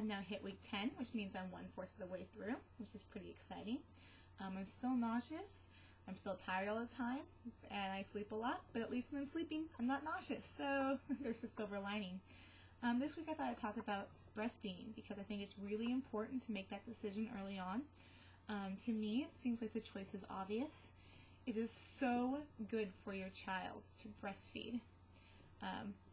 I've now hit week 10, which means I'm 1/4 of the way through, which is pretty exciting. I'm still nauseous. I'm still tired all the time, and I sleep a lot, but at least when I'm sleeping, I'm not nauseous, so there's a silver lining. This week I thought I'd talk about breastfeeding because I think it's really important to make that decision early on. To me, it seems like the choice is obvious. It is so good for your child to breastfeed.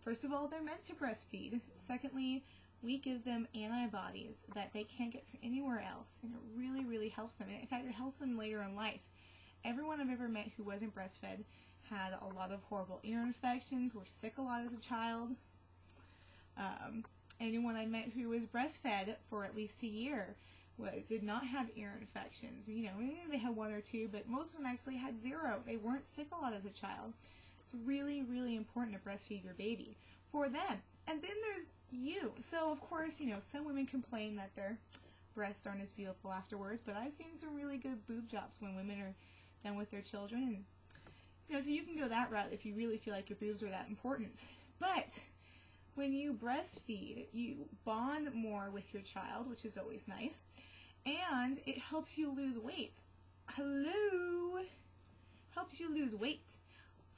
First of all, they're meant to breastfeed. Secondly, we give them antibodies that they can't get from anywhere else, and it really, really helps them. In fact, it helps them later in life. Everyone I've ever met who wasn't breastfed had a lot of horrible ear infections, were sick a lot as a child. Anyone I met who was breastfed for at least a year did not have ear infections. You know, maybe they had 1 or 2, but most of them actually had 0. They weren't sick a lot as a child. It's really, really important to breastfeed your baby for them. And then there's you. So, of course, you know, some women complain that their breasts aren't as beautiful afterwards, but I've seen some really good boob jobs when women are done with their children. And, you know, so you can go that route if you really feel like your boobs are that important. But when you breastfeed, you bond more with your child, which is always nice, and it helps you lose weight. Hello? Helps you lose weight.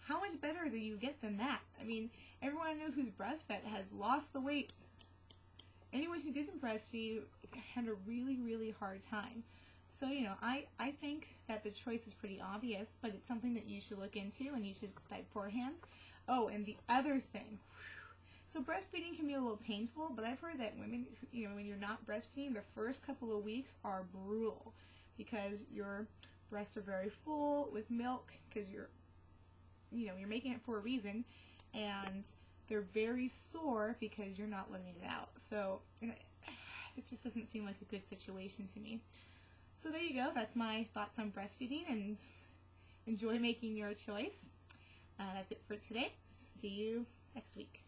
How much better do you get than that? I mean, everyone I know who's breastfed has lost the weight. Anyone who didn't breastfeed had a really, really hard time. So, you know, I think that the choice is pretty obvious, but it's something that you should look into and you should study beforehand. Oh, and the other thing. So breastfeeding can be a little painful, but I've heard that women, you know, when you're not breastfeeding, the first couple of weeks are brutal because your breasts are very full with milk because you're making it for a reason, and they're very sore because you're not letting it out. So it just doesn't seem like a good situation to me. So there you go. That's my thoughts on breastfeeding, and enjoy making your choice. That's it for today. See you next week.